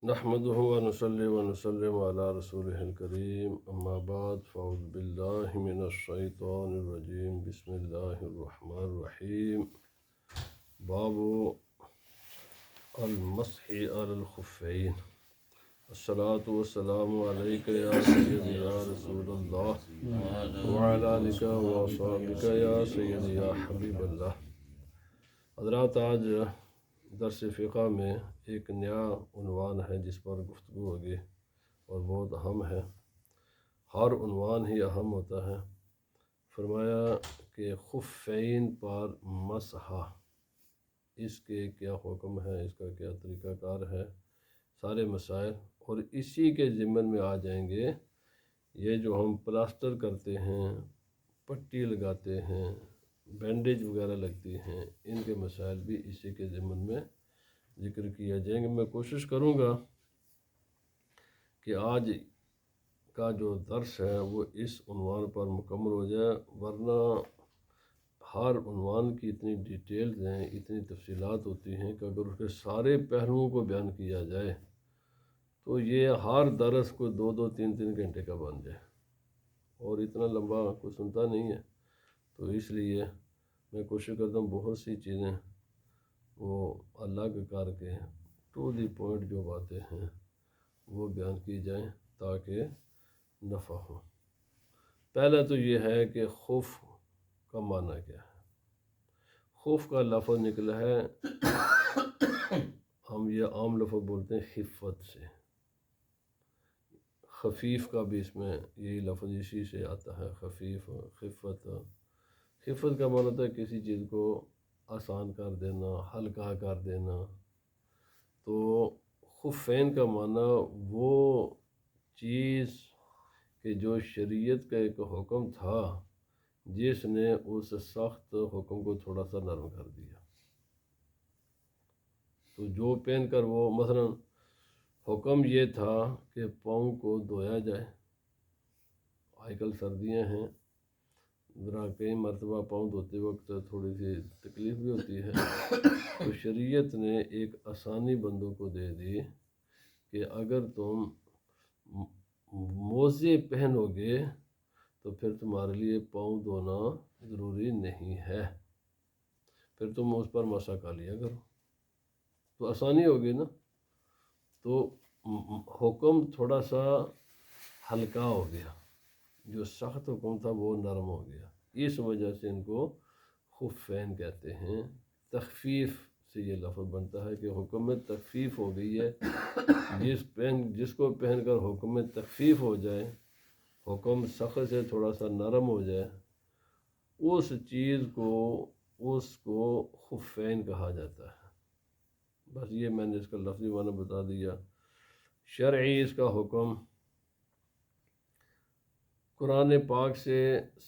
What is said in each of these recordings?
نحمده ونصلي ونسلم على رسوله الكريم أما بعد فأعوذ بالله من الشيطان الرجيم بسم الله الرحمن الرحيم باب المسح على الخفين الصلاة والسلام عليك يا سيدي يا رسول الله وعلى آلك وأصحابك يا سيدي يا حبيب الله. حضرات، آج درس فقہ میں ایک نیا عنوان ہے جس پر گفتگو ہوگی اور بہت اہم ہے. ہر عنوان ہی اہم ہوتا ہے. فرمایا کہ خفین پر مسح، اس کے کیا حکم ہے، اس کا کیا طریقہ کار ہے، سارے مسائل. اور اسی کے ضمن میں آ جائیں گے یہ جو ہم پلاسٹر کرتے ہیں، پٹی لگاتے ہیں، بینڈیج وغیرہ لگتی ہیں، ان کے مسائل بھی اسی کے ضمن میں ذکر کیا جائیں گے. میں کوشش کروں گا کہ آج کا جو درس ہے وہ اس عنوان پر مکمل ہو جائے، ورنہ ہر عنوان کی اتنی ڈیٹیلز ہیں، اتنی تفصیلات ہوتی ہیں کہ اگر اس کے سارے پہلوؤں کو بیان کیا جائے تو یہ ہر درس کو 2-3 گھنٹے کا بن جائے، اور اتنا لمبا کوئی سنتا نہیں ہے. تو اس لیے میں کوشش کرتا ہوں بہت سی چیزیں وہ الگ کر کے ٹو دی پوائنٹ جو باتیں ہیں وہ بیان کی جائیں تاکہ نفع ہو. پہلا تو یہ ہے کہ خوف کا معنی کیا ہے. خوف کا لفظ نکلا ہے، ہم یہ عام لفظ بولتے ہیں خفت سے. خفیف کا بھی اس میں یہی لفظ اسی سے آتا ہے، خفیف، خفت. خفت کا معنی ہوتا ہے کسی چیز کو آسان کر دینا، ہلکا کر دینا. تو خفین کا معنی وہ چیز کہ جو شریعت کا ایک حکم تھا جس نے اس سخت حکم کو تھوڑا سا نرم کر دیا. تو جو پہن کر وہ مثلا حکم یہ تھا کہ پاؤں کو دھویا جائے. آج کل سردیاں ہیں، ذرا کئی مرتبہ پاؤں دھوتے وقت تھوڑی سی تکلیف بھی ہوتی ہے. تو شریعت نے ایک آسانی بندوں کو دے دی کہ اگر تم موزے پہنو گے تو پھر تمہارے لیے پاؤں دھونا ضروری نہیں ہے، پھر تم اس پر مسح کر لیا کرو. تو آسانی ہوگی نا. تو حکم تھوڑا سا ہلکا ہو گیا، جو سخت حکم تھا وہ نرم ہو گیا. اس وجہ سے ان کو خفین کہتے ہیں. تخفیف سے یہ لفظ بنتا ہے کہ حکم میں تخفیف ہو گئی ہے. جس کو پہن کر حکم میں تخفیف ہو جائے، حکم سخت سے تھوڑا سا نرم ہو جائے، اس چیز کو خفین کہا جاتا ہے. بس یہ میں نے اس کا لفظی معنی بتا دیا. شرعی اس کا حکم قرآن پاک سے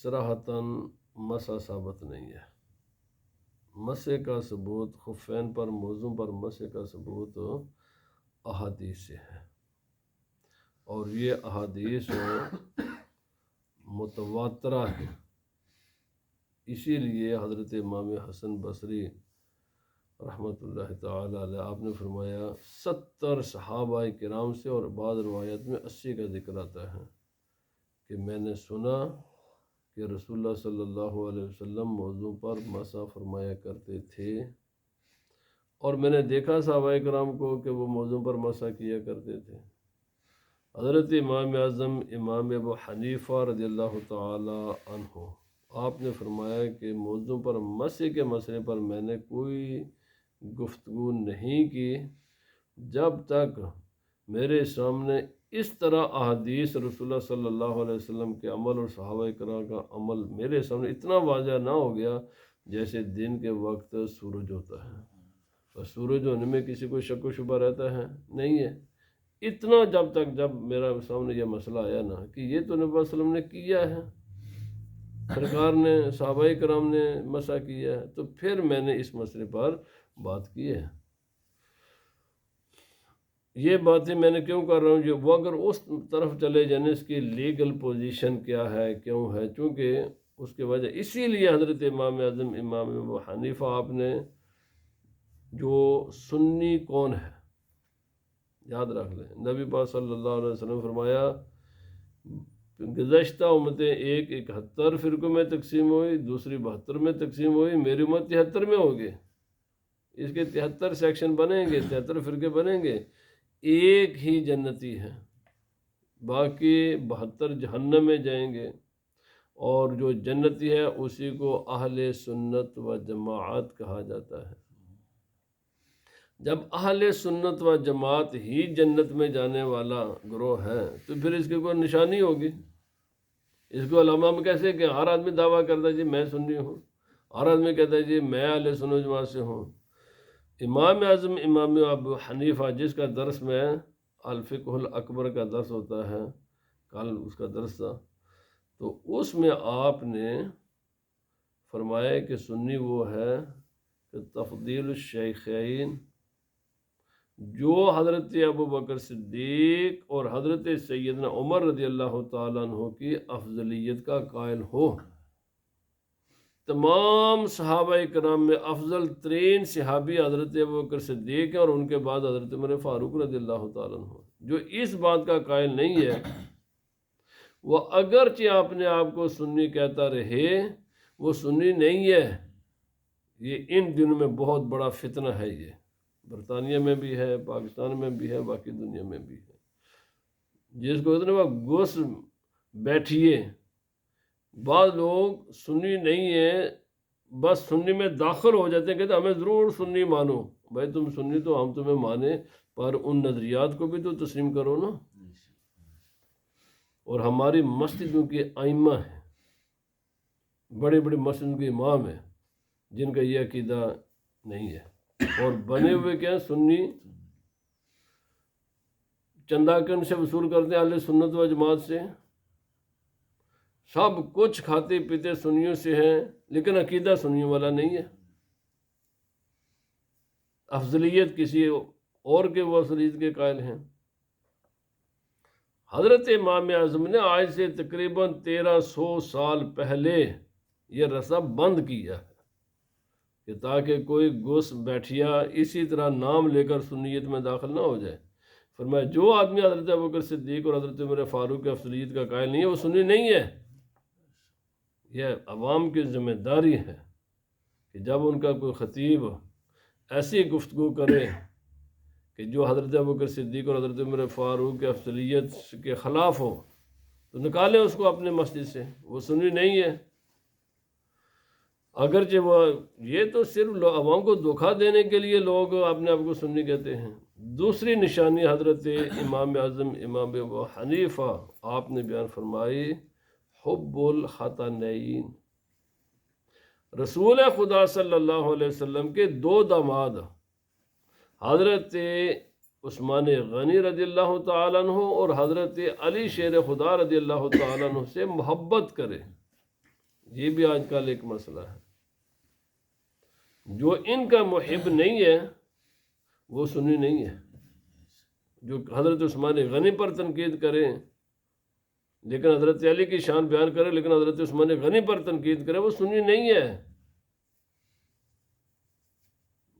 صراحتاً مسح ثابت نہیں ہے. مسح کا ثبوت، خفین پر موضوع پر مسح کا ثبوت احادیث سے ہے، اور یہ احادیث متواترہ ہے. اسی لیے حضرت امام حسن بصری رحمۃ اللہ تعالی علیہ آپ نے فرمایا 70 صحابہ کرام سے، اور بعض روایت میں 80 کا ذکر آتا ہے کہ میں نے سنا کہ رسول اللہ صلی اللہ علیہ وسلم موضوع پر مسح فرمایا کرتے تھے، اور میں نے دیکھا صحابہ کرام کو کہ وہ موضوع پر مسح کیا کرتے تھے. حضرت امام اعظم امام ابو حنیفہ رضی اللہ تعالی عنہ آپ نے فرمایا کہ موضوع پر مسح کے مسئلے پر میں نے کوئی گفتگو نہیں کی جب تک میرے سامنے اس طرح احادیث رسول اللہ صلی اللہ علیہ وسلم کے عمل اور صحابہ کرام کا عمل میرے سامنے اتنا واضح نہ ہو گیا جیسے دن کے وقت سورج ہوتا ہے. اور سورج ہونے میں کسی کو شک و شبہ رہتا ہے؟ نہیں ہے. اتنا جب میرا سامنے یہ مسئلہ آیا نا کہ یہ تو نبی صلی اللہ علیہ وسلم نے کیا ہے، سرکار نے، صحابہ کرام نے مسح کیا ہے، تو پھر میں نے اس مسئلے پر بات کی ہے. یہ باتیں میں نے کیوں کر رہا ہوں؟ وہ اگر اس طرف چلے جانے اس کی لیگل پوزیشن کیا ہے، کیوں ہے، چونکہ اس کی وجہ اسی لیے حضرت امام اعظم امام ابو حنیفہ آپ نے جو سنی کون ہے، یاد رکھ لیں، نبی پاک صلی اللہ علیہ وسلم فرمایا گزشتہ امتیں ایک 71 فرقوں میں تقسیم ہوئی، دوسری 72 میں تقسیم ہوئی، میری امت 73 میں ہوگی۔ اس کے 73 سیکشن بنیں گے، 73 فرقے بنیں گے، ایک ہی جنتی ہے، باقی 72 جہنم میں جائیں گے، اور جو جنتی ہے اسی کو اہل سنت و جماعت کہا جاتا ہے۔ جب اہل سنت و جماعت ہی جنت میں جانے والا گروہ ہے تو پھر اس کی کوئی نشانی ہوگی؟ اس کو علماء میں کیسے کہ ہر آدمی دعویٰ کرتا ہے جی میں سنی ہوں، ہر آدمی کہتا ہے جی میں اہل سنت و جماعت سے ہوں۔ امام اعظم امام ابو حنیفہ جس کا درس میں الفقہ الاکبر کا درس ہوتا ہے، کل اس کا درس تھا، تو اس میں آپ نے فرمایا کہ سنی وہ ہے کہ تفضیل الشیخین، جو حضرت ابو بکر صدیق اور حضرت سیدنا عمر رضی اللہ تعالیٰ عنہ کی افضلیت کا قائل ہو۔ تمام صحابہ کرام میں افضل ترین صحابی حضرت ابو بکر صدیق ہیں، اور ان کے بعد حضرت عمر فاروق رضی اللہ تعالیٰ عنہ۔ جو اس بات کا قائل نہیں ہے وہ اگرچہ اپنے آپ کو سنی کہتا رہے، وہ سنی نہیں ہے۔ یہ ان دنوں میں بہت بڑا فتنہ ہے، یہ برطانیہ میں بھی ہے، پاکستان میں بھی ہے، باقی دنیا میں بھی ہے۔ جس کو کہتے ہیں وہ گھس بیٹھیے، بعض لوگ سنی نہیں ہیں، بس سنی میں داخل ہو جاتے ہیں، کہتے ہیں ہمیں ضرور سنی مانو۔ بھائی تم سنی تو ہم تمہیں مانیں، پر ان نظریات کو بھی تو تسلیم کرو نا۔ اور ہماری مسجدوں کے ائمہ ہیں، بڑے بڑے مسجدوں کے امام ہیں جن کا یہ عقیدہ نہیں ہے، اور بنے ہوئے کیا سنی، چندہ کن سے وصول کرتے ہیں اہل سنت و جماعت سے، سب کچھ کھاتے پیتے سنیوں سے ہیں، لیکن عقیدہ سنیوں والا نہیں ہے۔ افضلیت کسی اور کے وہ افضلیت کے قائل ہیں۔ حضرت امام اعظم نے آج سے تقریباً 1300 سال پہلے یہ رسہ بند کیا ہے کہ تاکہ کوئی گھس بیٹھیا اسی طرح نام لے کر سنیت میں داخل نہ ہو جائے۔ فرمایا جو آدمی حضرت ابوبکر صدیق اور حضرت عمر فاروق کے افضلیت کا قائل نہیں ہے وہ سنی نہیں ہے۔ یہ عوام کی ذمہ داری ہے کہ جب ان کا کوئی خطیب ایسی گفتگو کرے کہ جو حضرت ابوبکر صدیق اور حضرت عمر فاروق کے افضلیت کے خلاف ہو تو نکالیں اس کو اپنے مسجد سے، وہ سنی نہیں ہے۔ اگرچہ وہ یہ تو صرف عوام کو دھوکہ دینے کے لیے لوگ اپنے آپ کو سنی کہتے ہیں۔ دوسری نشانی حضرت امام اعظم امام ابو حنیفہ آپ نے بیان فرمائی حب الختنین۔ رسول خدا صلی اللہ علیہ وسلم کے دو داماد حضرت عثمان غنی رضی اللہ تعالیٰ عنہ اور حضرت علی شیر خدا رضی اللہ تعالیٰ عنہ سے محبت کرے، یہ بھی آج کل ایک مسئلہ ہے۔ جو ان کا محب نہیں ہے وہ سنی نہیں ہے۔ جو حضرت عثمان غنی پر تنقید کرے لیکن حضرت علی کی شان بیان کرے لیکن حضرت عثمان غنی پر تنقید کرے وہ سنی نہیں ہے۔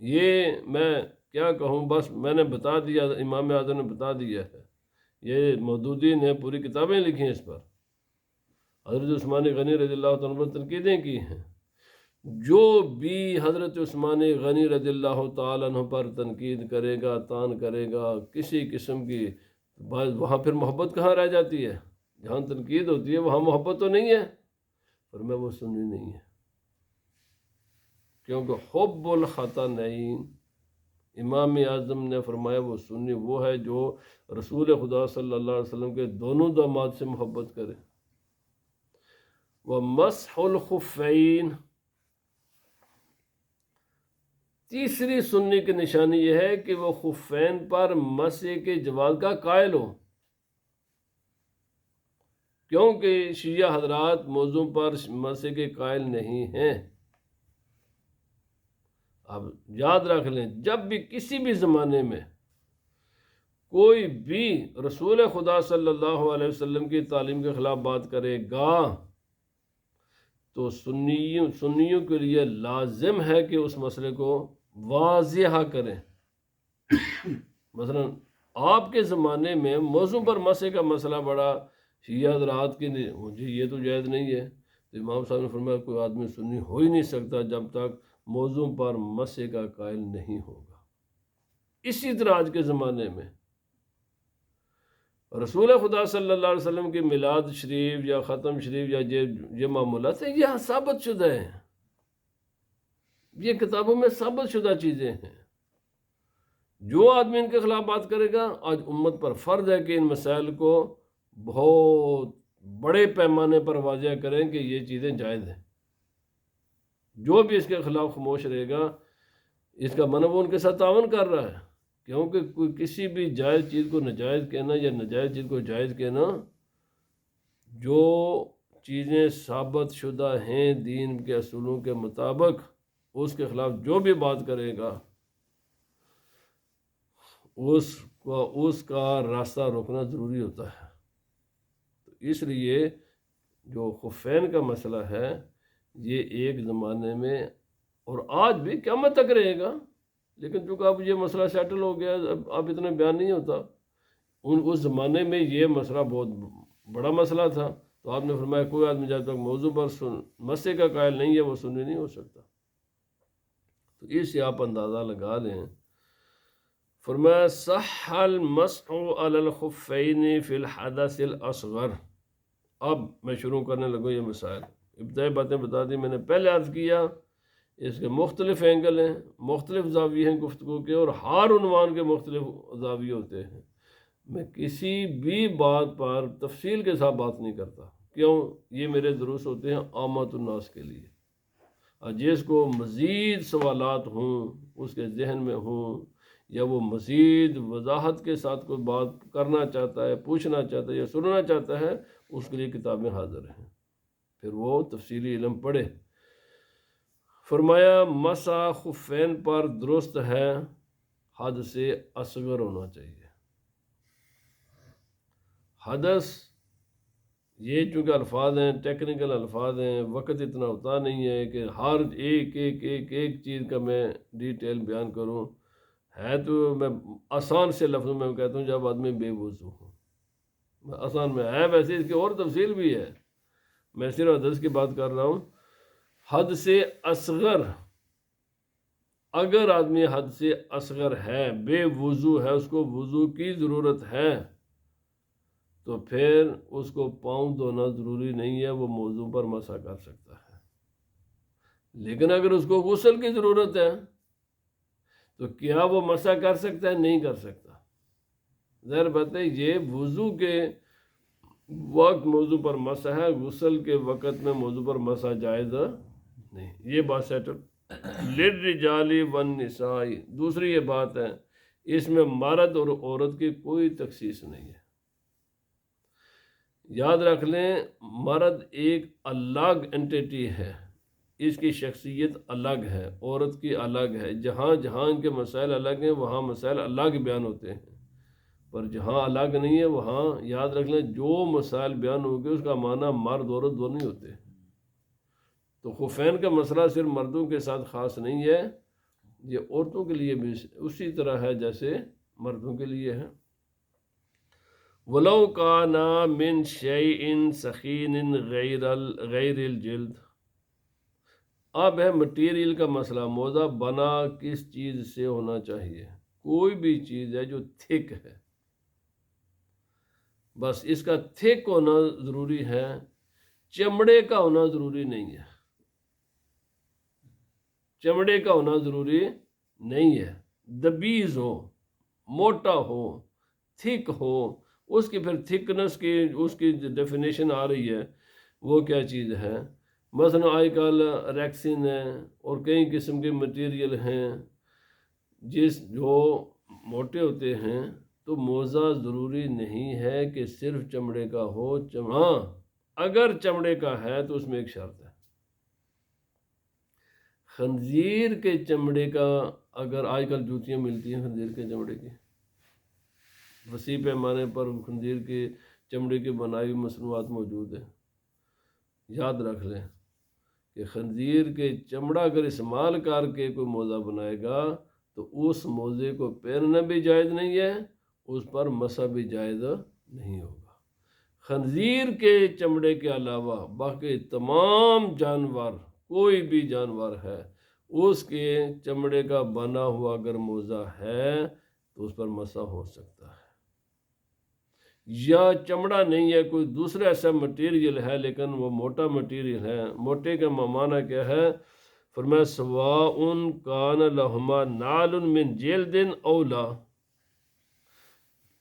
یہ میں کیا کہوں، بس میں نے بتا دیا، امام اعظم نے بتا دیا ہے، یہ مودودی نے پوری کتابیں لکھی ہیں اس پر، حضرت عثمان غنی رضی اللہ تعالیٰ عنہ پر تنقیدیں کی ہیں۔ جو بھی حضرت عثمان غنی رضی اللہ تعالیٰ عنہ پر تنقید کرے گا، تان کرے گا کسی قسم کی، وہاں پھر محبت کہاں رہ جاتی ہے؟ جہاں تنقید ہوتی ہے وہاں محبت تو نہیں ہے، پر میں وہ سنی نہیں ہے، کیونکہ حب الختنین امام اعظم نے فرمایا وہ سنی وہ ہے جو رسول خدا صلی اللہ علیہ وسلم کے دونوں داماد سے محبت کرے۔ ومسح الخفین، تیسری سنی کی نشانی یہ ہے کہ وہ خفین پر مسح کے جواز کا قائل ہو، کیونکہ شیعہ حضرات موضوع پر مسح کے قائل نہیں ہیں۔ اب یاد رکھ لیں جب بھی کسی بھی زمانے میں کوئی بھی رسول خدا صلی اللہ علیہ وسلم کی تعلیم کے خلاف بات کرے گا تو سنیوں کے لیے لازم ہے کہ اس مسئلے کو واضح کریں۔ مثلا آپ کے زمانے میں موضوع پر مسح کا مسئلہ بڑا شیعہ حضرات کے مجھے یہ تو جائز نہیں ہے، تو امام صاحب نے فرمایا کوئی آدمی سنی ہو ہی نہیں سکتا جب تک موضوع پر مسح کا قائل نہیں ہوگا۔ اسی طرح آج کے زمانے میں رسول خدا صلی اللہ علیہ وسلم کی میلاد شریف یا ختم شریف یا یہ معمولات ہیں، یہ ثابت شدہ ہیں، یہ کتابوں میں ثابت شدہ چیزیں ہیں۔ جو آدمی ان کے خلاف بات کرے گا، آج امت پر فرض ہے کہ ان مسائل کو بہت بڑے پیمانے پر واضح کریں کہ یہ چیزیں جائز ہیں۔ جو بھی اس کے خلاف خاموش رہے گا، اس کا مطلب ان کے ساتھ تعاون کر رہا ہے، کیونکہ کوئی کسی بھی جائز چیز کو ناجائز کہنا یا ناجائز چیز کو جائز کہنا، جو چیزیں ثابت شدہ ہیں دین کے اصولوں کے مطابق، اس کے خلاف جو بھی بات کرے گا اس کا راستہ روکنا ضروری ہوتا ہے۔ تو اس لیے جو خفین کا مسئلہ ہے یہ ایک زمانے میں اور آج بھی قیامت تک رہے گا، لیکن چونکہ اب یہ مسئلہ سیٹل ہو گیا، اب اتنا بیان نہیں ہوتا۔ اس زمانے میں یہ مسئلہ بہت بڑا مسئلہ تھا، تو آپ نے فرمایا کوئی آدمی جب تک موضوع پر مسح کا قائل نہیں ہے وہ سنی نہیں ہو سکتا۔ تو اس سے آپ اندازہ لگا لیں۔ فرمایا صح المسح علی الخفین فی الحدث الاصغر۔ اب میں شروع کرنے لگوں یہ مسائل، ابتدائی باتیں بتا دی میں نے، پہلے عرض کیا اس کے مختلف اینگل ہیں، مختلف زاویے ہیں گفتگو کے، اور ہر عنوان کے مختلف زاویے ہوتے ہیں۔ میں کسی بھی بات پر تفصیل کے ساتھ بات نہیں کرتا، کیوں؟ یہ میرے دروس ہوتے ہیں عامۃ الناس کے لیے، اور جس کو مزید سوالات ہوں اس کے ذہن میں ہوں، یا وہ مزید وضاحت کے ساتھ کوئی بات کرنا چاہتا ہے، پوچھنا چاہتا ہے یا سننا چاہتا ہے، اس کے لیے کتابیں حاضر ہیں، پھر وہ تفصیلی علم پڑھے۔ فرمایا مسح خفین پر درست ہے، حد سے اصغر ہونا چاہیے۔ حدث یہ چونکہ الفاظ ہیں، ٹیکنیکل الفاظ ہیں، وقت اتنا ہوتا نہیں ہے کہ ہر ایک چیز کا میں ڈیٹیل بیان کروں، ہے تو میں آسان سے لفظوں میں کہتا ہوں جب آدمی بے وضو ہو، آسان میں ہے، ویسے اس کی اور تفصیل بھی ہے، میں صرف حدث کی بات کر رہا ہوں۔ حد سے اصغر، اگر آدمی حد سے اصغر ہے، بے وضو ہے، اس کو وضو کی ضرورت ہے، تو پھر اس کو پاؤں دھونا ضروری نہیں ہے، وہ موضوع پر مسح کر سکتا ہے۔ لیکن اگر اس کو غسل کی ضرورت ہے تو کیا وہ مسح کر سکتا ہے؟ نہیں کر سکتا۔ ظاہر بات ہے یہ وضو کے وقت موضوع پر مسح ہے، غسل کے وقت میں موضوع پر مسح جائز نہیں، یہ بات سیٹل۔ للرجال والنساء، دوسری یہ بات ہے اس میں مرد اور عورت کی کوئی تخصیص نہیں ہے۔ یاد رکھ لیں مرد ایک الگ انٹیٹی ہے، اس کی شخصیت الگ ہے، عورت کی الگ ہے، جہاں جہاں ان کے مسائل الگ ہیں وہاں مسائل الگ بیان ہوتے ہیں، پر جہاں الگ نہیں ہے وہاں یاد رکھ لیں جو مسائل بیان ہوں گے اس کا معنی مرد عورت دونوں ہی ہوتے ہیں۔ تو خفین کا مسئلہ صرف مردوں کے ساتھ خاص نہیں ہے، یہ عورتوں کے لیے بھی اسی طرح ہے جیسے مردوں کے لیے ہے۔ وَلَوْ كَانَ مِنْ شَيْءٍ سَخِينٍ غَيْرِ الْجِلْدِ۔ اب ہے مٹیریل کا مسئلہ، موزہ بنا کس چیز سے ہونا چاہیے؟ کوئی بھی چیز ہے جو تھک ہے، بس اس کا تھک ہونا ضروری ہے، چمڑے کا ہونا ضروری نہیں ہے، چمڑے کا ہونا ضروری نہیں ہے، دبیز ہو، موٹا ہو، تھک ہو، اس کی پھر تھکنس کی اس کی ڈیفینیشن آ رہی ہے، وہ کیا چیز ہے؟ مثلا آج کل ریکسن ہے اور کئی قسم کے مٹیریل ہیں جو موٹے ہوتے ہیں، تو موزہ ضروری نہیں ہے کہ صرف چمڑے کا ہو، ہاں اگر چمڑے کا ہے تو اس میں ایک شرط ہے، خنزیر کے چمڑے کا، اگر آج کل جوتیاں ملتی ہیں خنزیر کے چمڑے کی، وسیع پیمانے پر خنزیر کے چمڑے کی بنائی ہوئی مصنوعات موجود ہیں، یاد رکھ لیں کہ خنزیر کے چمڑا اگر استعمال کر کے کوئی موزہ بنائے گا تو اس موزے کو پہننا بھی جائز نہیں ہے اس پر مسح بھی جائز نہیں ہوگا۔ خنزیر کے چمڑے کے علاوہ باقی تمام جانور، کوئی بھی جانور ہے، اس کے چمڑے کا بنا ہوا اگر موزہ ہے تو اس پر مسح ہو سکتا ہے۔ یا چمڑا نہیں ہے، کوئی دوسرا ایسا مٹیریل ہے لیکن وہ موٹا مٹیریل ہے۔ موٹے کا معنی کیا ہے؟ فرمایا سواء کان لہما نال من جلد او لا،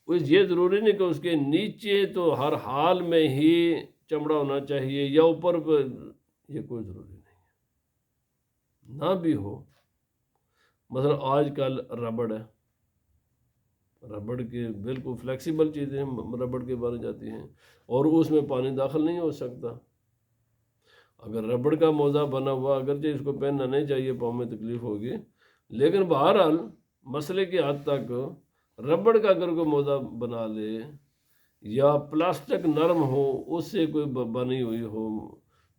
یہ ضروری نہیں کہ اس کے نیچے تو ہر حال میں ہی چمڑا ہونا چاہیے یا اوپر پر، یہ کوئی ضروری نہیں ہے، نہ بھی ہو۔ مثلا آج کل ربڑ ہے، ربڑ کے بالکل فلیکسیبل چیزیں ربڑ کے بن جاتی ہیں اور اس میں پانی داخل نہیں ہو سکتا۔ اگر ربڑ کا موزہ بنا ہوا، اگرچہ اس کو پہننا نہیں چاہیے، پاؤں میں تکلیف ہوگی، لیکن بہرحال مسئلے کی حد تک ربڑ کا اگر کوئی موزہ بنا لے یا پلاسٹک نرم ہو اس سے کوئی بنی ہوئی ہو،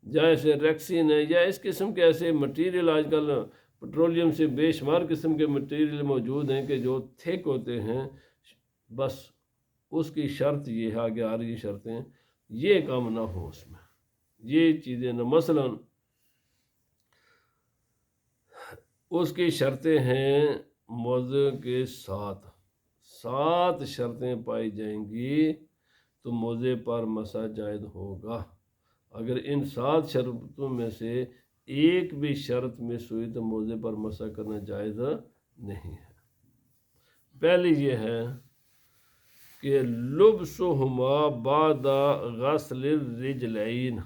جیسے ریکسین ہے یا اس قسم کے ایسے مٹیریل، آج کل پٹرولیم سے بے شمار قسم کے مٹیریل موجود ہیں کہ جو تھک ہوتے ہیں، بس اس کی شرط یہ ہے، آگے آ رہی شرطیں، یہ کام نہ ہو اس میں، یہ چیزیں نہ، مثلا اس کی شرطیں ہیں موضوع کے 7 شرطیں پائی جائیں گی تو موضوع پر مسح جائز ہوگا۔ اگر ان 7 شرطوں میں سے ایک بھی شرط مس ہوئی تو موضوع پر مسح کرنا جائز نہیں ہے۔ پہلی یہ ہے کہ لبسہما بعد غسل الرجلین،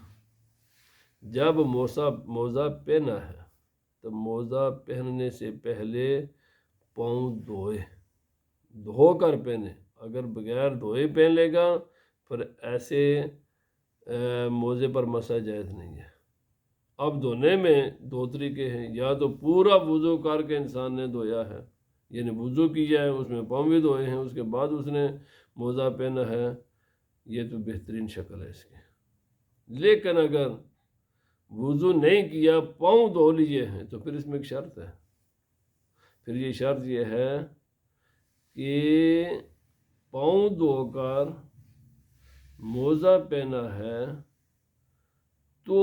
جب موزہ پہنا ہے تو موزہ پہننے سے پہلے پاؤں دھو کر پہنے۔ اگر بغیر دھوئے پہن لے گا پھر ایسے موزے پر مسح جائز نہیں ہے۔ اب دھونے میں 2 طریقے ہیں، یا تو پورا وضو کر کے انسان نے دھویا ہے، یعنی وضو کیا ہے، اس میں پاؤں بھی دھوئے ہیں، اس کے بعد اس نے موزہ پہنا ہے، یہ تو بہترین شکل ہے اس کی۔ لیکن اگر وضو نہیں کیا، پاؤں دھو لیے ہیں، تو پھر اس میں ایک شرط ہے، پھر یہ شرط یہ ہے کہ پاؤں دھو کر موزہ پہنا ہے تو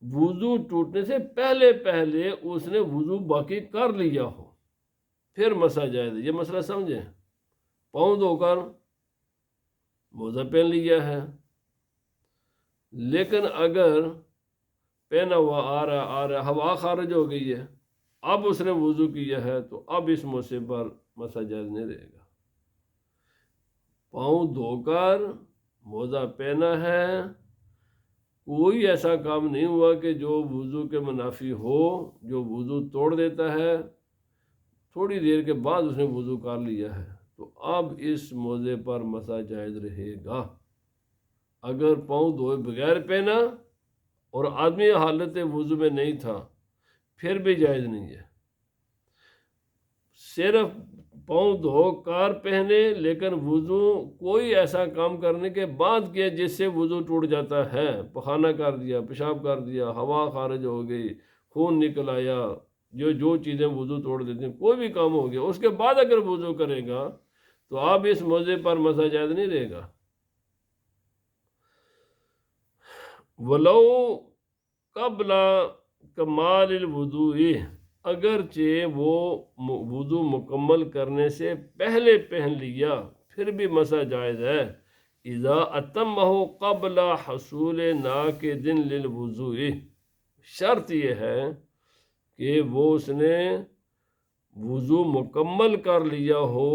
وضو ٹوٹنے سے پہلے اس نے وضو باقی کر لیا ہو، پھر مسح جائز ہے۔ یہ مسئلہ سمجھیں، پاؤں دھو کر موزہ پہن لیا ہے، لیکن اگر پہنا ہوا آ رہا ہوا خارج ہو گئی ہے، اب اس نے وضو کیا ہے تو اب اس موزے پر مسح جائز نہیں رہے گا۔ پاؤں دھو کر موزہ پہنا ہے، کوئی ایسا کام نہیں ہوا کہ جو وضو کے منافی ہو، جو وضو توڑ دیتا ہے، تھوڑی دیر کے بعد اس نے وضو کر لیا ہے تو اب اس موزے پر مسح جائز رہے گا۔ اگر پاؤں دھوئے بغیر پہنا اور آدمی حالت وضو میں نہیں تھا پھر بھی جائز نہیں ہے۔ صرف پاؤں دھو کر پہنے لیکن وضو کوئی ایسا کام کرنے کے بعد کیا جس سے وضو ٹوٹ جاتا ہے، پخانہ کر دیا، پیشاب کر دیا، ہوا خارج ہو گئی، خون نکل آیا، جو چیزیں وضو توڑ دیتی ہیں، کوئی بھی کام ہو گیا، اس کے بعد اگر وضو کرے گا تو اب اس موضوع پر مسح جائز نہیں رہے گا۔ ولو قبل کمال الوضوء، اگرچہ وہ وضو مکمل کرنے سے پہلے پہن لیا پھر بھی مسح جائز ہے۔ اذا اتمہ قبل حصول ناقض للوضوء، شرط یہ ہے کہ وہ اس نے وضو مکمل کر لیا ہو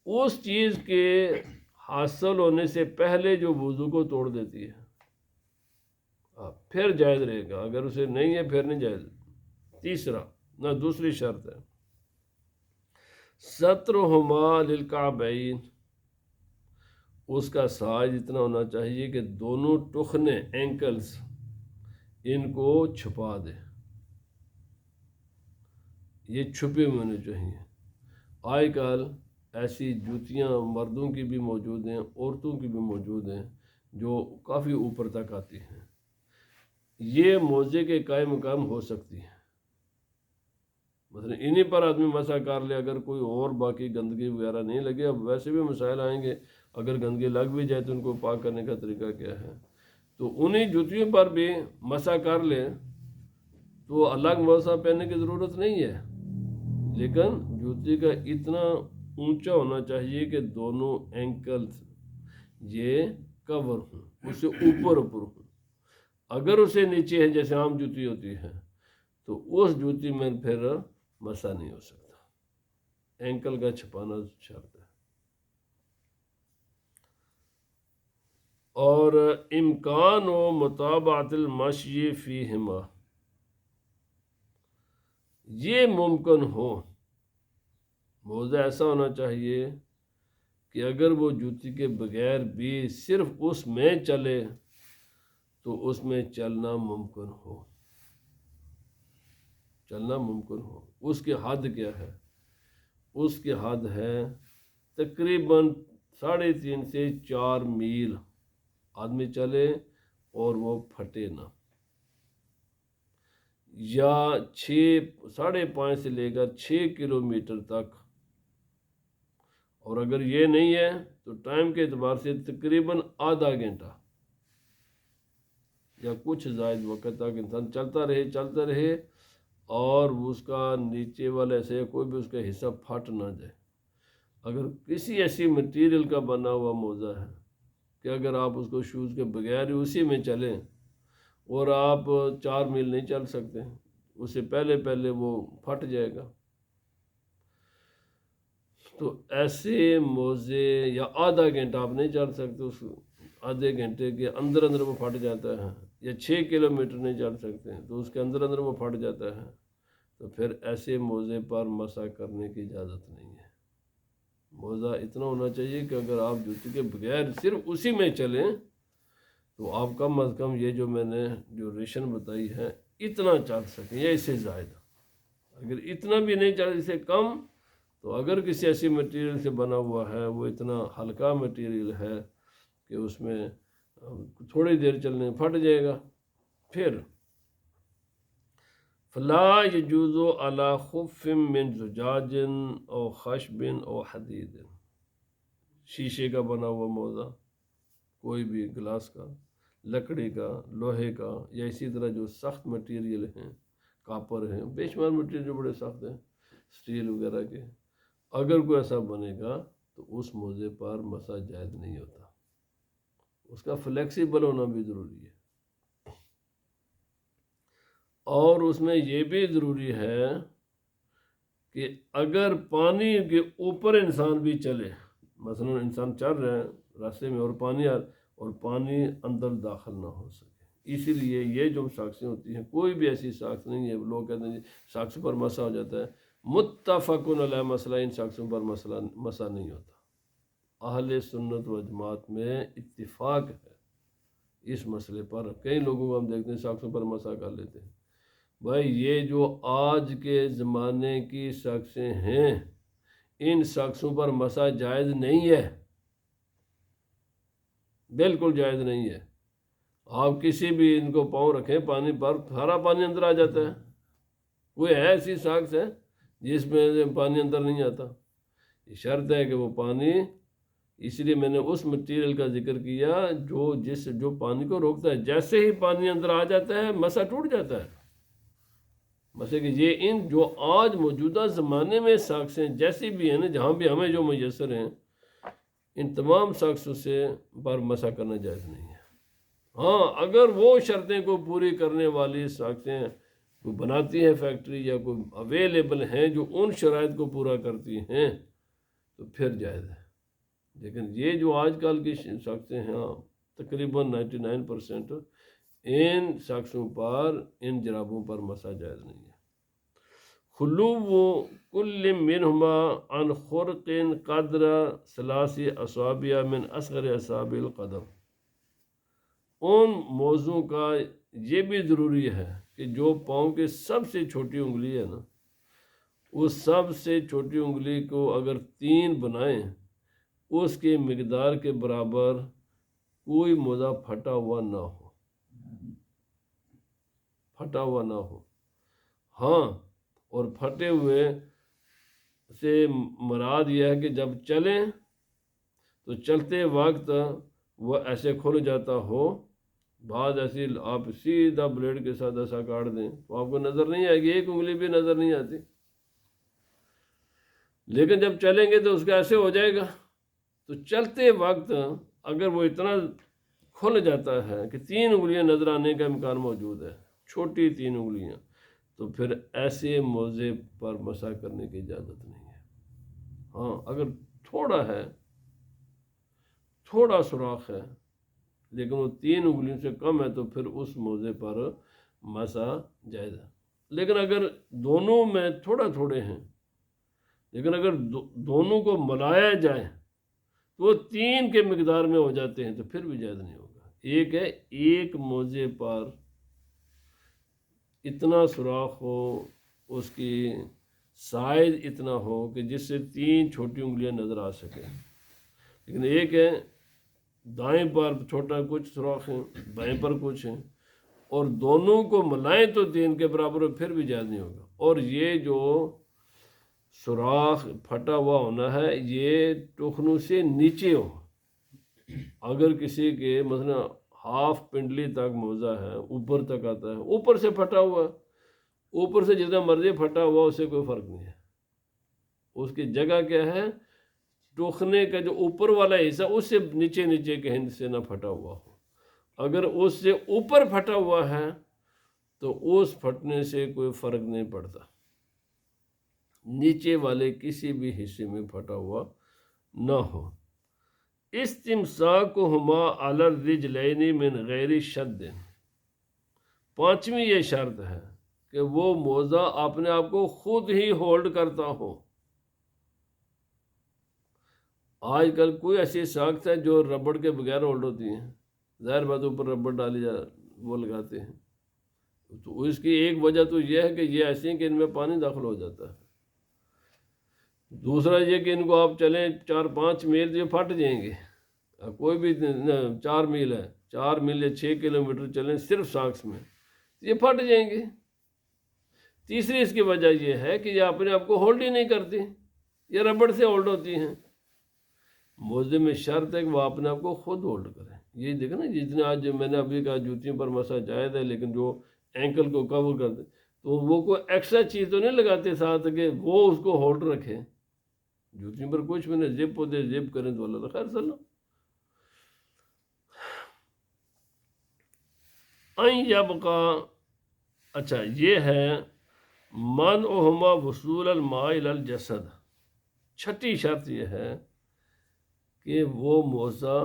اس چیز کے حاصل ہونے سے پہلے جو وضو کو توڑ دیتی ہے، پھر جائز رہے گا، اگر اسے نہیں ہے پھر نہیں جائز۔ دوسری شرط ہے سترہما للکعبین، اس کا سائز اتنا ہونا چاہیے کہ دونوں ٹخنے، اینکلز، ان کو چھپا دے، یہ چھپے ہونے چاہیے۔ آج کل ایسی جوتیاں مردوں کی بھی موجود ہیں، عورتوں کی بھی موجود ہیں، جو کافی اوپر تک آتی ہیں، یہ موزے کے قائم مقام ہو سکتی ہیں، مثلا انہی پر آدمی مسح کر لے، اگر کوئی اور باقی گندگی وغیرہ نہیں لگے. اب ویسے بھی مسائل آئیں گے، اگر گندگی لگ بھی جائے تو ان کو پاک کرنے کا طریقہ کیا ہے. تو انہی جوتیوں پر بھی مسح کر لے تو الگ مسح پہننے کی ضرورت نہیں ہے، لیکن جوتی کا اتنا اونچا ہونا چاہیے کہ دونوں اینکلز یہ کور ہوں، اس سے اوپر ہوں. اگر اسے نیچے ہے جیسے عام جوتی ہوتی ہے تو اس جوتی میں پھر مسح نہیں ہو سکتا، اینکل کا چھپانا شرط ہے. اور امکان و مطابعت المشی فیہما، یہ ممکن ہو، موضع ایسا ہونا چاہیے کہ اگر وہ جوتی کے بغیر بھی صرف اس میں چلے تو اس میں چلنا ممکن ہو، چلنا ممکن ہو. اس کی حد کیا ہے؟ اس کی حد ہے تقریباً 3.5 سے 4 میل آدمی چلے اور وہ پھٹے نہ، یا 5.5 سے لے کر 6 کلومیٹر تک. اور اگر یہ نہیں ہے تو ٹائم کے اعتبار سے تقریباً آدھا گھنٹہ یا کچھ زائد وقت تک انسان چلتا رہے اور اس کا نیچے والا ایسے کوئی بھی اس کا حصہ پھٹ نہ جائے. اگر کسی ایسی مٹیریل کا بنا ہوا موزہ ہے کہ اگر آپ اس کو شوز کے بغیر ہی اسی میں چلیں اور آپ 4 میل نہیں چل سکتے، اس سے پہلے وہ پھٹ جائے گا. تو ایسے موزے یا آدھا گھنٹہ آپ نہیں چل سکتے، اس آدھے گھنٹے کے اندر وہ پھٹ جاتا ہے، یا 6 کلومیٹر نہیں چل سکتے تو اس کے اندر وہ پھٹ جاتا ہے، تو پھر ایسے موزے پر مسح کرنے کی اجازت نہیں ہے. موزہ اتنا ہونا چاہیے کہ اگر آپ جوتی کے بغیر صرف اسی میں چلیں تو آپ کم از کم یہ جو میں نے جو ریشن بتائی ہے اتنا چل سکیں یا اس سے زائد. اگر اتنا بھی نہیں چل، اس سے کم، تو اگر کسی ایسی مٹیریل سے بنا ہوا ہے، وہ اتنا ہلکا مٹیریل ہے کہ اس میں تھوڑی دیر چلنے پھٹ جائے گا. پھر فلا یجوز علی خف من زجاج او خشب او حدید، شیشے کا بنا ہوا موزہ، کوئی بھی گلاس کا، لکڑی کا، لوہے کا، یا اسی طرح جو سخت مٹیریل ہیں، کاپر ہیں، بے شمار مٹیریل جو بڑے سخت ہیں، سٹیل وغیرہ کے، اگر کوئی ایسا بنے گا تو اس موزے پر مسح جائز نہیں ہوتا. اس کا فلیکسیبل ہونا بھی ضروری ہے. اور اس میں یہ بھی ضروری ہے کہ اگر پانی کے اوپر انسان بھی چلے، مثلا انسان چل رہا ہے راستے میں اور پانی اندر داخل نہ ہو سکے، اسی لیے یہ جو ساکسیں ہوتی ہیں، کوئی بھی ایسی ساکس نہیں ہے لوگ کہتے ہیں ساکس پر مسح ہو جاتا ہے، متفقن علیہ مسئلہ ان ساکسوں پر مسح نہیں ہوتا. اہل سنت و جماعت میں اتفاق ہے اس مسئلے پر. کئی لوگوں کو ہم دیکھتے ہیں ساکسوں پر مسح کر لیتے ہیں. بھائی یہ جو آج کے زمانے کی ساکسیں ہیں، ان ساکسوں پر مسح جائز نہیں ہے، بالکل جائز نہیں ہے. آپ کسی بھی ان کو پاؤں رکھیں پانی پر، سارا پانی اندر آ جاتا ہے. کوئی ہے ایسی ساکس ہے جس میں پانی اندر نہیں آتا؟ یہ شرط ہے کہ وہ پانی، اس لیے میں نے اس مٹیریل کا ذکر کیا جو پانی کو روکتا ہے. جیسے ہی پانی اندر آ جاتا ہے مسح ٹوٹ جاتا ہے. مسح کہ یہ ان جو آج موجودہ زمانے میں ساکسیں جیسی بھی ہیں نا، جہاں بھی ہمیں جو میسر ہیں، ان تمام ساکسوں سے پر مسح کرنا جائز نہیں ہے. ہاں اگر وہ شرطیں کو پوری کرنے والی ساکسیں کوئی بناتی ہے فیکٹری یا کوئی اویلیبل ہیں جو ان شرائط کو پورا کرتی ہیں تو پھر جائز ہے. لیکن یہ جو آج کل کی ساکسیں ہیں تقریباً 99% ان ساکسوں پر، ان جرابوں پر مسح جائز نہیں ہے. خلو کل منہما عن خرق قدر 3 اصابع من اصغر اصابع القدم. ان موضوع کا یہ بھی ضروری ہے کہ جو پاؤں کی سب سے چھوٹی انگلی ہے نا، اس سب سے چھوٹی انگلی کو اگر 3 بنائیں، اس کی مقدار کے برابر کوئی موزہ پھٹا ہوا نہ ہو. ہاں اور پھٹے ہوئے سے مراد یہ ہے کہ جب چلیں تو چلتے وقت وہ ایسے کھل جاتا ہو، بعض ایسی آپ سیدھا بلیڈ کے ساتھ ایسا کاٹ دیں تو آپ کو نظر نہیں آئے گی، ایک انگلی بھی نظر نہیں آتی، لیکن جب چلیں گے تو اس کا ایسے ہو جائے گا۔ تو چلتے وقت اگر وہ اتنا کھل جاتا ہے کہ 3 انگلیاں نظر آنے کا امکان موجود ہے، چھوٹی 3 انگلیاں، تو پھر ایسے موزے پر مسح کرنے کی اجازت نہیں ہے۔ ہاں اگر تھوڑا ہے، تھوڑا سوراخ ہے، لیکن وہ 3 انگلیوں سے کم ہے تو پھر اس موزے پر مسح جائز ہے۔ لیکن اگر دونوں میں تھوڑا تھوڑے ہیں، لیکن اگر دونوں کو ملایا جائے تو وہ 3 کے مقدار میں ہو جاتے ہیں تو پھر بھی جائز نہیں ہوگا۔ ایک ہے ایک موزے پر اتنا سوراخ ہو، اس کی سائز اتنا ہو کہ جس سے 3 چھوٹی انگلیاں نظر آ سکیں، لیکن ایک ہے دائیں پر چھوٹا کچھ سوراخ ہیں، بائیں پر کچھ ہیں، اور دونوں کو ملائیں تو 3 کے برابر پھر بھی جائز نہیں ہوگا۔ اور یہ جو سوراخ پھٹا ہوا ہونا ہے یہ ٹخنوں سے نیچے ہو۔ اگر کسی کے مثلا ہاف پنڈلی تک موزہ ہے، اوپر تک آتا ہے، اوپر سے پھٹا ہوا، اوپر سے جتنا مرضی پھٹا ہوا اس سے کوئی فرق نہیں ہے، اس کی جگہ کیا ہے، ٹوخنے کا جو اوپر والا حصہ اس سے نیچے نیچے کے ہند سے نہ پھٹا ہوا ہو۔ اگر اس سے اوپر پھٹا ہوا ہے تو اس پھٹنے سے کوئی فرق نہیں پڑتا، نیچے والے کسی بھی حصے میں پھٹا ہوا نہ ہو۔ استمساکہما علی الرجلین من غیر شد، 5ویں یہ شرط ہے کہ وہ موزہ اپنے آپ کو خود ہی ہولڈ کرتا ہو۔ آج کل کوئی ایسی ساخت ہے جو ربڑ کے بغیر ہولڈ ہوتی ہیں، ظاہر بات اوپر ربڑ ڈالی وہ لگاتے ہیں، تو اس کی ایک وجہ تو یہ ہے کہ یہ ایسی ہیں کہ ان میں پانی داخل ہو جاتا ہے۔ دوسرا یہ کہ ان کو آپ چلیں 4-5 میل یہ پھٹ جائیں گے، کوئی بھی 4 میل ہے، 4 میل یا 6 کلومیٹر چلیں صرف ساکس میں یہ پھٹ جائیں گے۔ تیسری اس کی وجہ یہ ہے کہ یہ اپنے آپ کو ہولڈ ہی نہیں کرتی، یہ ربڑ سے ہولڈ ہوتی ہیں۔ موزے میں شرط ہے کہ وہ اپنے آپ کو خود ہولڈ کریں۔ یہ دیکھیں نا جتنے آج میں نے ابھی کہا جوتیوں پر مسح جائز ہے، لیکن جو اینکل کو کور کر دے تو وہ کوئی ایکسٹرا چیز تو نہیں لگاتے ساتھ کہ وہ اس کو ہولڈ رکھے۔ جوتیوں پر کچھ بھی نہیں، زپ ہوتے زپ کریں تو اللہ خیر صلی یبقا۔ اچھا یہ ہے منعہما وصول الماء الی الجسد، 6ٹھی شرط یہ ہے کہ وہ موزہ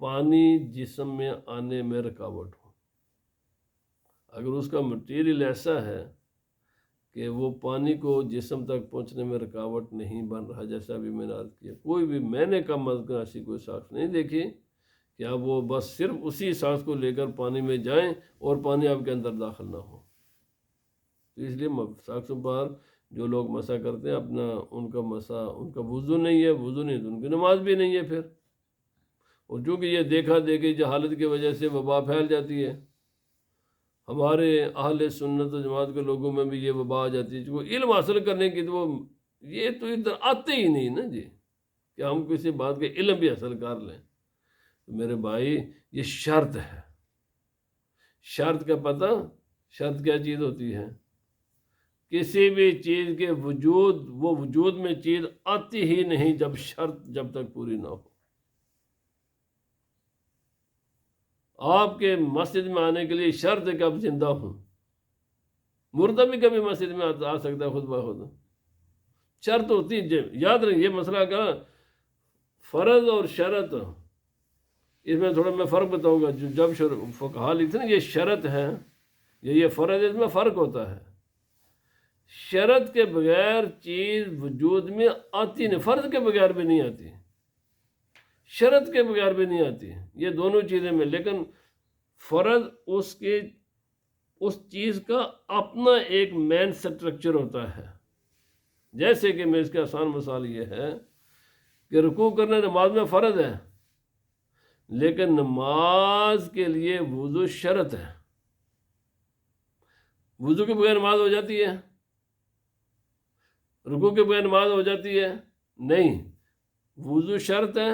پانی جسم میں آنے میں رکاوٹ ہو۔ اگر اس کا مٹیریل ایسا ہے کہ وہ پانی کو جسم تک پہنچنے میں رکاوٹ نہیں بن رہا، جیسا ابھی میں نے عرض کیا، کوئی بھی میں نے کم از کم ایسی کوئی ساخت نہیں دیکھی کہ اب وہ بس صرف اسی سانس کو لے کر پانی میں جائیں اور پانی آپ کے اندر داخل نہ ہو۔ تو اس لیے ساخسوں پر جو لوگ مسح کرتے ہیں اپنا ان کا مسح، ان کا وضو نہیں ہے، وضو نہیں تو ان کی نماز بھی نہیں ہے پھر۔ اور چونکہ یہ دیکھا دیکھی جہالت کی وجہ سے وبا پھیل جاتی ہے، ہمارے اہل سنت و جماعت کے لوگوں میں بھی یہ وبا آ جاتی ہے، چونکہ علم حاصل کرنے کی تو وہ یہ تو ادھر آتے ہی نہیں نا جی کہ ہم کسی بات کے علم بھی حاصل کر لیں۔ تو میرے بھائی یہ شرط ہے، شرط کا پتہ، شرط کیا چیز ہوتی ہے؟ کسی بھی چیز کے وجود، وہ وجود میں چیز آتی ہی نہیں جب شرط جب تک پوری نہ ہو۔ آپ کے مسجد میں آنے کے لیے شرط ہے کہ آپ زندہ ہوں، مردہ بھی کبھی مسجد میں آ سکتا ہے خود بخود، شرط ہوتی ہے۔ یاد رکھیں یہ مسئلہ کا فرض اور شرط، اس میں تھوڑا میں فرق بتاؤں گا۔ جب فقہا لکھتے ہیں نا یہ شرط ہے یا یہ فرض ہے، اس میں فرق ہوتا ہے۔ شرط کے بغیر چیز وجود میں آتی نہیں، فرض کے بغیر بھی نہیں آتی، شرط کے بغیر بھی نہیں آتی، یہ دونوں چیزیں میں۔ لیکن فرض اس چیز کا اپنا ایک مین سٹرکچر ہوتا ہے۔ جیسے کہ میں اس کا آسان مثال یہ ہے کہ رکوع کرنا نماز میں فرض ہے، لیکن نماز کے لیے وضو شرط ہے۔ وضو کے بغیر نماز ہو جاتی ہے؟ رکوع کے بغیر نماز ہو جاتی ہے؟ نہیں، وضو شرط ہے،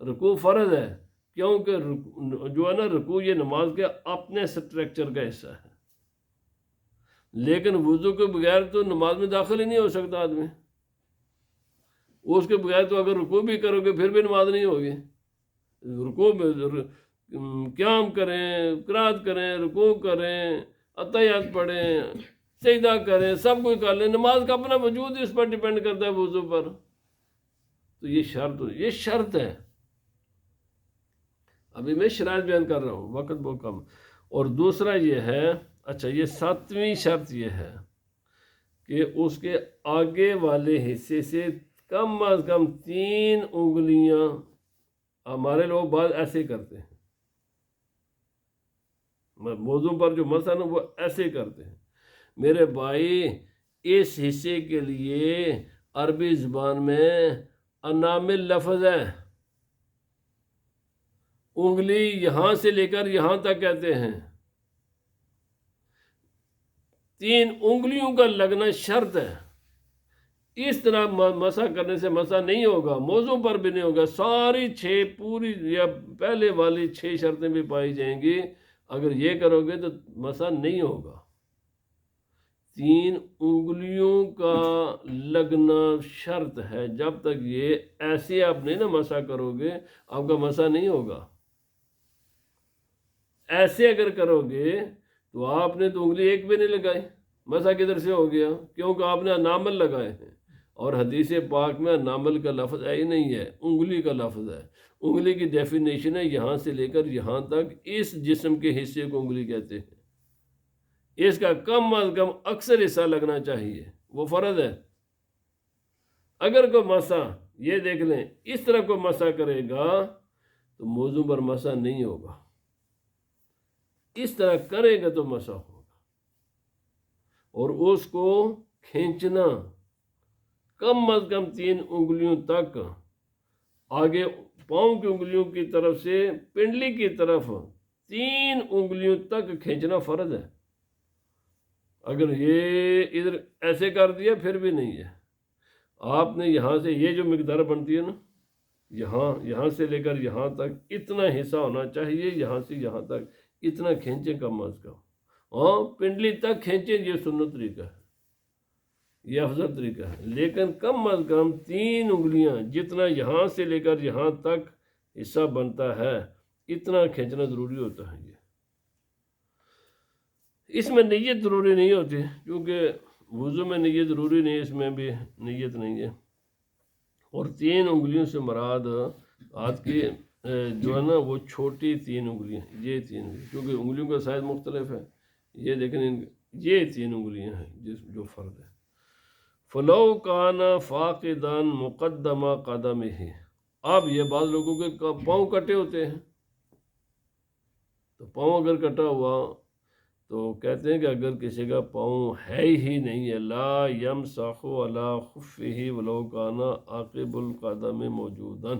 رکوع فرض ہے، کیونکہ جو ہے نا رکوع یہ نماز کے اپنے سٹرکچر کا حصہ ہے، لیکن وضو کے بغیر تو نماز میں داخل ہی نہیں ہو سکتا آدمی، اس کے بغیر تو اگر رکوع بھی کرو گے پھر بھی نماز نہیں ہوگی۔ رکوع میں قیام کریں، قرات کریں، رکوع کریں، اتحیات پڑھیں، سجدہ کریں، سب کچھ کر لیں، نماز کا اپنا وجود اس پر ڈیپینڈ کرتا ہے وضو پر، تو یہ شرط ہے۔ ابھی میں شرائط بیان کر رہا ہوں، وقت بہت کم۔ اور دوسرا یہ ہے، اچھا یہ 7ویں شرط یہ ہے کہ اس کے آگے والے حصے سے کم از کم 3 انگلیاں، ہمارے لوگ بعض ایسے کرتے ہیں، موضوع پر جو مسئلہ وہ ایسے کرتے ہیں، میرے بھائی اس حصے کے لیے عربی زبان میں انامل لفظ ہے، انگلی یہاں سے لے کر یہاں تک کہتے ہیں، 3 انگلیوں کا لگنا شرط ہے۔ اس طرح مسح کرنے سے مسح نہیں ہوگا، موضوع پر بھی نہیں ہوگا، ساری 6 پوری یا پہلے والی 6 شرطیں بھی پائی جائیں گی، اگر یہ کرو گے تو مسح نہیں ہوگا۔ 3 انگلیوں کا لگنا شرط ہے، جب تک یہ ایسے آپ نہیں نا مسح کرو گے آپ کا مسح نہیں ہوگا۔ ایسے اگر کرو گے تو آپ نے تو انگلی ایک بھی نہیں لگائی، مسح کدھر سے ہو گیا؟ کیونکہ آپ نے انامل لگائے ہیں، اور حدیث پاک میں انامل کا لفظ ہے ہی نہیں ہے، انگلی کا لفظ ہے۔ انگلی کی ڈیفینیشن ہے یہاں سے لے کر یہاں تک، اس جسم کے حصے کو انگلی کہتے ہیں، اس کا کم از کم اکثر حصہ لگنا چاہیے، وہ فرض ہے۔ اگر کوئی مسح، یہ دیکھ لیں، اس طرح کوئی مسح کرے گا تو موضوع پر مسح نہیں ہوگا، اس طرح کرے گا تو مسح ہوگا۔ اور اس کو کھینچنا کم از کم 3 انگلیوں تک، آگے پاؤں کی انگلیوں کی طرف سے پنڈلی کی طرف 3 انگلیوں تک کھینچنا فرض ہے۔ اگر یہ ادھر ایسے کر دیا پھر بھی نہیں ہے، آپ نے یہاں سے یہ جو مقدار بنتی ہے نا، یہاں سے لے کر یہاں تک اتنا حصہ ہونا چاہیے، یہاں سے یہاں تک اتنا کھینچیں کم از کم، ہاں پنڈلی تک کھینچیں، یہ سنت طریقہ ہے، یہ افضل طریقہ ہے، لیکن کم از کم 3 انگلیاں، جتنا یہاں سے لے کر یہاں تک حصہ بنتا ہے اتنا کھینچنا ضروری ہوتا ہے۔ یہ اس میں نیت ضروری نہیں ہوتی، کیونکہ وضو میں نیت ضروری نہیں، اس میں بھی نیت نہیں ہے۔ اور 3 انگلیوں سے مراد ہاتھ کی جو ہے نا وہ چھوٹی 3 انگلیاں، یہ 3 انگلیاں، کیونکہ انگلیوں کا سائز مختلف ہے، یہ دیکھیں یہ 3 انگلیاں ہیں جو فرد ہے۔ فلو کان فاقدان مقدمہ قدم ہی، اب یہ بعض لوگوں کے پاؤں کٹے ہوتے ہیں، تو پاؤں اگر کٹا ہوا تو کہتے ہیں کہ اگر کسی کا پاؤں ہے ہی نہیں ہے، لا یمسح علی خفہ ولو کان عاقب القدم موجودا،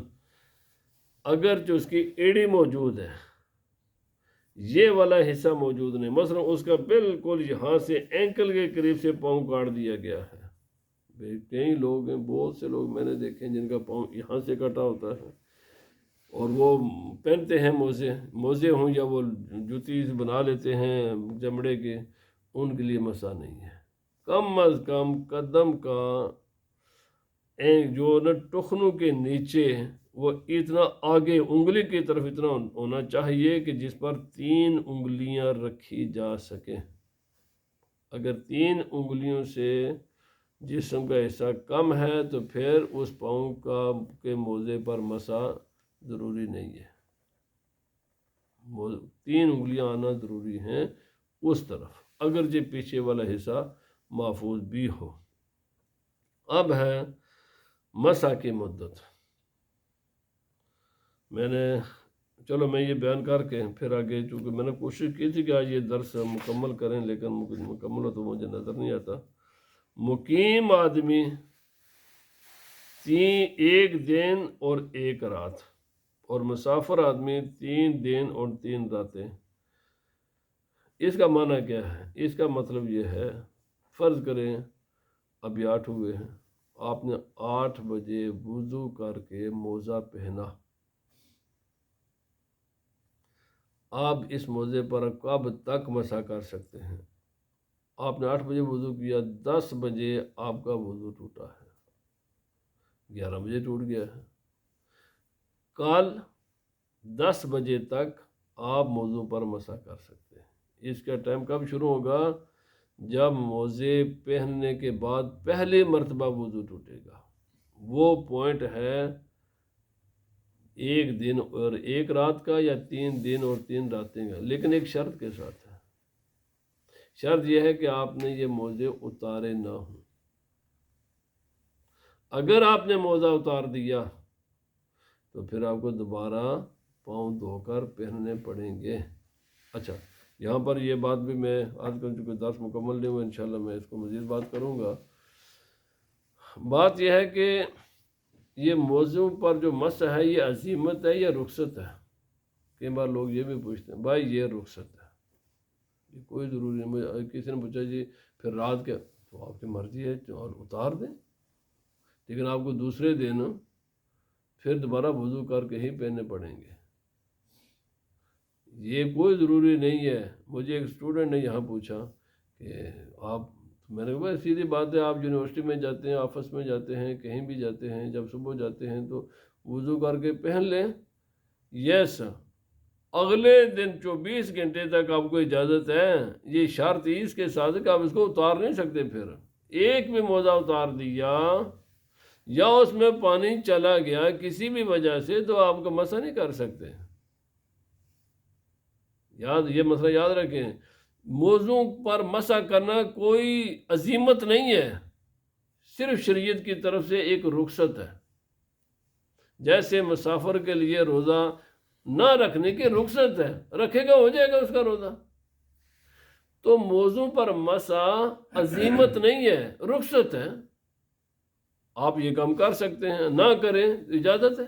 اگر جو اس کی ایڑی موجود ہے، یہ والا حصہ موجود نہیں، مثلا اس کا بالکل یہاں سے اینکل کے قریب سے پاؤں کاٹ دیا گیا ہے، کئی لوگ ہیں، بہت سے لوگ میں نے دیکھے ہیں جن کا پاؤں یہاں سے کٹا ہوتا ہے، اور وہ پہنتے ہیں موزے ہوں یا وہ جوتی بنا لیتے ہیں چمڑے کے، ان کے لیے مسح نہیں ہے۔ کم از کم قدم کا جو نا ٹخنوں کے نیچے وہ اتنا آگے انگلی کی طرف اتنا ہونا چاہیے کہ جس پر 3 انگلیاں رکھی جا سکیں۔ اگر 3 انگلیوں سے جسم کا حصہ کم ہے تو پھر اس پاؤں کے موزے پر مسح ضروری نہیں ہے، 3 انگلیاں آنا ضروری ہیں اس طرف، اگرچہ پیچھے والا حصہ محفوظ بھی ہو۔ اب ہے مسح کی مدت، چلو میں یہ بیان کر کے پھر آگے، چونکہ میں نے کوشش کی تھی کہ آج یہ درس مکمل کریں، لیکن مکمل ہو تو مجھے نظر نہیں آتا۔ مقیم آدمی 1 دن اور 1 رات، اور مسافر آدمی 3 دن اور 3 راتیں۔ اس کا معنی کیا ہے؟ اس کا مطلب یہ ہے، فرض کریں ابھی 8 ہوئے ہیں، آپ نے 8 بجے وضو کر کے موزہ پہنا، آپ اس موزے پر کب تک مسح کر سکتے ہیں؟ آپ نے 8 بجے وضو کیا، 10 بجے آپ کا وضو ٹوٹا ہے، 11 بجے ٹوٹ گیا ہے، کل 10 بجے تک آپ موضوع پر مسح کر سکتے ہیں۔ اس کا ٹائم کب شروع ہوگا؟ جب موزے پہننے کے بعد پہلی مرتبہ وضو ٹوٹے گا، وہ پوائنٹ ہے 1 دن اور 1 رات کا یا 3 دن اور 3 راتیں کا، لیکن ایک شرط کے ساتھ ہے۔ شرط یہ ہے کہ آپ نے یہ موزے اتارے نہ ہوں۔ اگر آپ نے موزہ اتار دیا تو پھر آپ کو دوبارہ پاؤں دھو کر پہننے پڑیں گے۔ اچھا، یہاں پر یہ بات بھی میں آج کل چونکہ درس مکمل نہیں ہوا، انشاءاللہ میں اس کو مزید بات کروں گا۔ بات یہ ہے کہ یہ موضوع پر جو مسح ہے یہ عزیمت ہے یا رخصت ہے؟ کئی بار لوگ یہ بھی پوچھتے ہیں بھائی یہ رخصت ہے، یہ کوئی ضروری نہیں۔ مجھے کسی نے پوچھا جی پھر رات کے، تو آپ کی مرضی ہے اور اتار دیں، لیکن آپ کو دوسرے دن پھر دوبارہ وضو کر کے ہی پہننے پڑیں گے، یہ کوئی ضروری نہیں ہے۔ مجھے ایک اسٹوڈنٹ نے یہاں پوچھا کہ آپ، میں نے کہا سیدھی بات ہے، آپ یونیورسٹی میں جاتے ہیں، آفس میں جاتے ہیں، کہیں بھی جاتے ہیں، جب صبح جاتے ہیں تو وضو کر کے پہن لیں۔ یس، اگلے دن 24 گھنٹے تک آپ کو اجازت ہے، یہ شرط اس کے ساتھ کہ آپ اس کو اتار نہیں سکتے۔ پھر ایک بھی موزہ اتار دیا یا اس میں پانی چلا گیا کسی بھی وجہ سے تو آپ کا مسح نہیں کر سکتے۔ یہ مسئلہ یاد رکھیں، موضوع پر مسح کرنا کوئی عزیمت نہیں ہے، صرف شریعت کی طرف سے ایک رخصت ہے۔ جیسے مسافر کے لیے روزہ نہ رکھنے کی رخصت ہے، رکھے گا ہو جائے گا اس کا روزہ، تو موضوع پر مسح عزیمت نہیں ہے، رخصت ہے۔ آپ یہ کام کر سکتے ہیں، نہ کریں اجازت ہے۔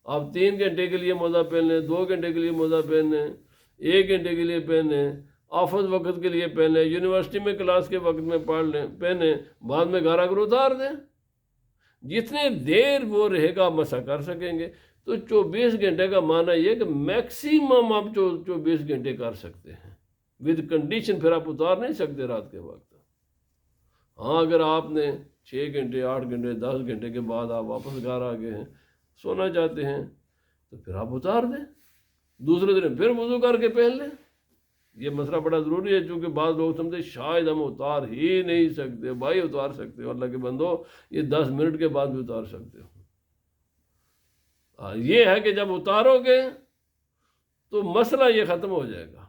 آپ 3 گھنٹے کے لیے موزہ پہن لیں، 2 گھنٹے کے لیے موزہ پہن لیں، 1 گھنٹے کے لیے پہنیں، آفس وقت کے لیے پہنیں، یونیورسٹی میں کلاس کے وقت میں پڑھ لیں پہنیں، بعد میں گھر آ کر اتار دیں۔ جتنے دیر وہ رہے گا مسح کر سکیں گے۔ تو 24 گھنٹے کا معنی یہ کہ میکسیمم آپ 24 گھنٹے کر سکتے ہیں، ود کنڈیشن پھر آپ اتار نہیں سکتے رات کے وقت۔ ہاں اگر آپ نے 6 گھنٹے 8 گھنٹے 10 گھنٹے کے بعد آپ واپس گھر آ گئے ہیں، سونا چاہتے ہیں، تو پھر آپ اتار دیں، دوسرے دن پھر وضو کر کے پہن لیں۔ یہ مسئلہ بڑا ضروری ہے، چونکہ بعض لوگ سمجھتے شاید ہم اتار ہی نہیں سکتے۔ بھائی اتار سکتے ہو، اللہ کے بندو، یہ 10 منٹ کے بعد بھی اتار سکتے ہو۔ یہ ہے کہ جب اتارو گے تو مسئلہ یہ ختم ہو جائے گا۔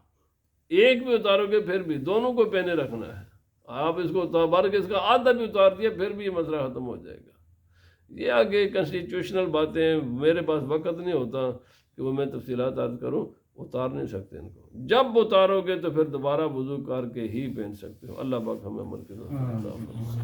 ایک بھی اتارو گے پھر بھی دونوں کو پہنے رکھنا ہے۔ آپ اس کو اتار کے اس کا آدھا بھی اتار دیا پھر بھی یہ مسئلہ ختم ہو جائے گا۔ یہ آگے کنسٹیٹیوشنل باتیں، میرے پاس وقت نہیں ہوتا کہ وہ میں تفصیلات عرض کروں، اتار نہیں سکتے ان کو۔ جب اتارو گے تو پھر دوبارہ وضو کر کے ہی پہن سکتے ہو۔ اللہ پاک ہمیں عمل کے